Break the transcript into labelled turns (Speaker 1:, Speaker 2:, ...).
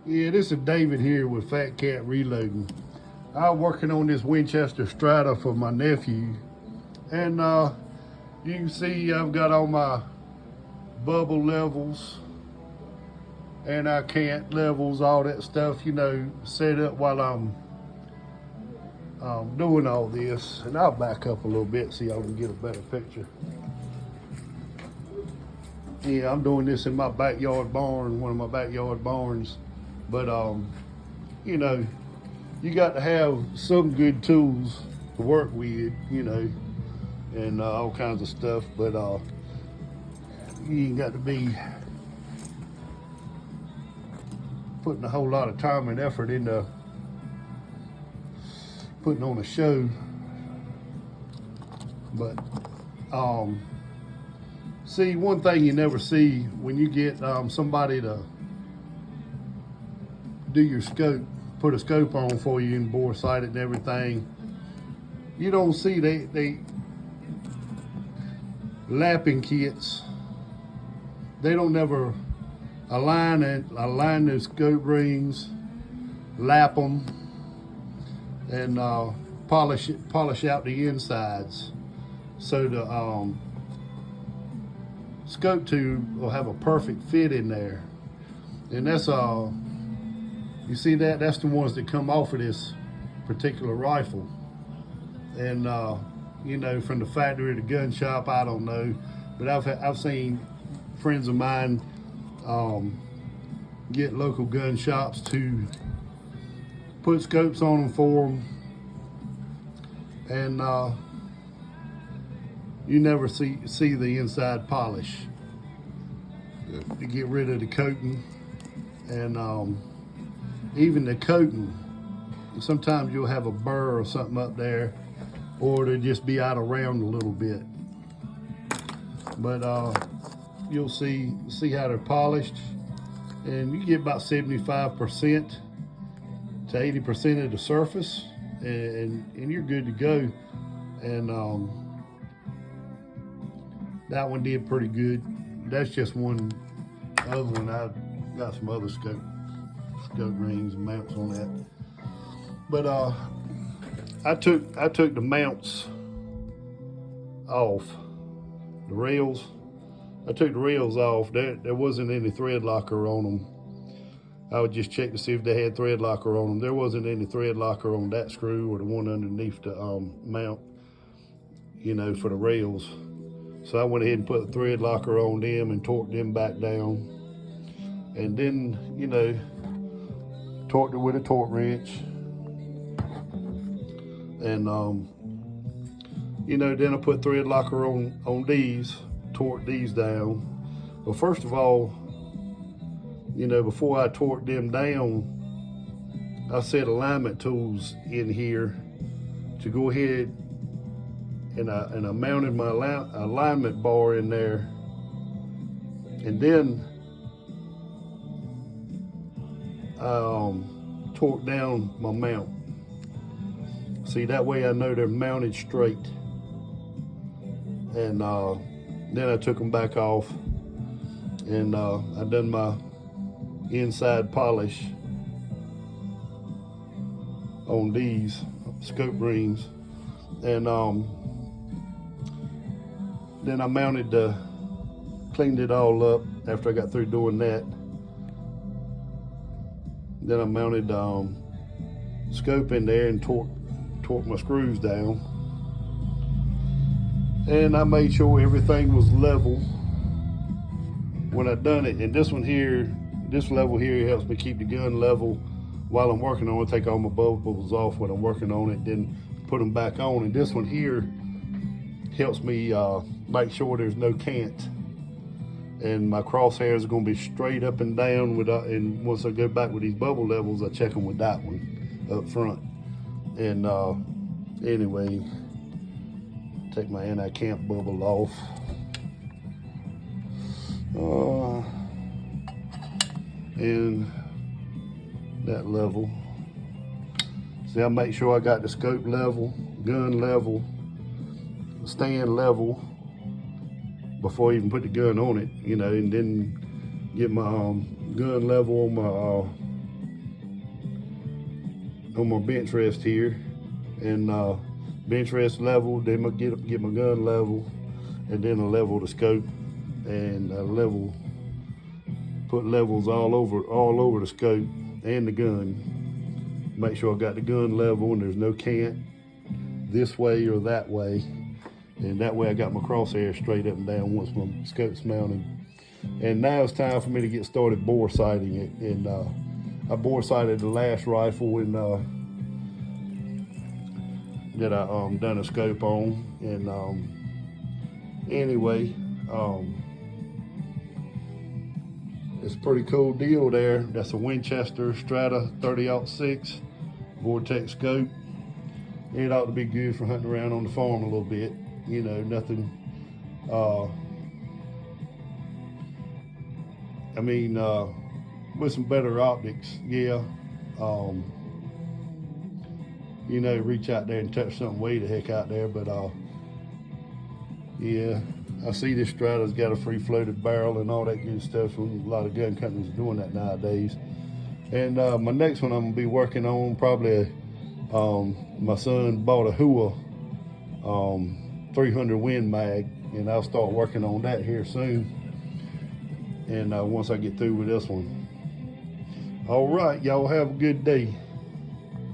Speaker 1: Yeah, this is David here with Fat Cat Reloading. I'm working on this Winchester Strata for my nephew, and you can see I've got all my bubble levels and our cant levels, all that stuff, set up while I'm doing all this. And I'll back up a little bit so y'all can get a better picture. Yeah, I'm doing this in my backyard barn, one of my backyard barns. But you know, you got to have some good tools to work with, and all kinds of stuff. But you ain't got to be putting a whole lot of time and effort into putting on a show. But see, one thing you never see when you get somebody to do your scope, put a scope on for you and bore sight it and everything, you don't see they lapping kits. They don't never align the scope rings, lap them, and polish out the insides, so the scope tube will have a perfect fit in there. And that's you see that's the ones that come off of this particular rifle. And from the factory or the gun shop, I don't know, but I've seen friends of mine get local gun shops to put scopes on them for them, and you never see the inside polish. To get rid of the coating, and even the coating, sometimes you'll have a burr or something up there, or it'll just be out of round a little bit. But you'll see how they're polished, and you get about 75% to 80% of the surface, and you're good to go. And that one did pretty good. That's just one. Other one, I've got some other scope rings and mounts on that. But I took the mounts off, the rails. I took the rails off. There wasn't any thread locker on them. I would just check to see if they had thread locker on them. There wasn't any thread locker on that screw or the one underneath the mount, for the rails. So I went ahead and put the thread locker on them and torqued them back down. And then, torqued it with a torque wrench. And, then I put thread locker on these, torqued these down. Well, first of all, before I torqued them down, I set alignment tools in here to go ahead, and I mounted my alignment bar in there, and then torqued down my mount. See, that way I know they're mounted straight. And then I took them back off, and I done my inside polish on these scope rings, and then I cleaned it all up after I got through doing that. Then I mounted scope in there and torqued my screws down, and I made sure everything was level when I done it. And this level here helps me keep the gun level while I'm working on it. Take all my bubbles off when I'm working on it, then put them back on. And this one here helps me make sure there's no cant, and my crosshairs are going to be straight up and down and once I go back with these bubble levels, I check them with that one up front. And anyway, take my anti-camp bubble off. And that level. See, I make sure I got the scope level, gun level, stand level before I even put the gun on it, and then get my gun level on my on my bench rest here, and bench rest level, then I get my gun level, and then I level the scope, and put levels all over the scope and the gun. Make sure I got the gun level and there's no cant this way or that way, and that way I got my crosshair straight up and down once my scope's mounted. And now it's time for me to get started bore sighting it. And I bore sighted the last rifle in, that I done a scope on. And anyway, it's a pretty cool deal there. That's a Winchester Strata 30-06 Vortex scope. It ought to be good for hunting around on the farm a little bit. You know, nothing. I mean, with some better optics, yeah. You know, reach out there and touch something way the heck out there, but yeah, I see this Strata's got a free floated barrel and all that good stuff. So a lot of gun companies are doing that nowadays. And my next one I'm gonna be working on probably. My son bought a Hua 300 Win Mag, and I'll start working on that here soon. And once I get through with this one. All right, y'all have a good day.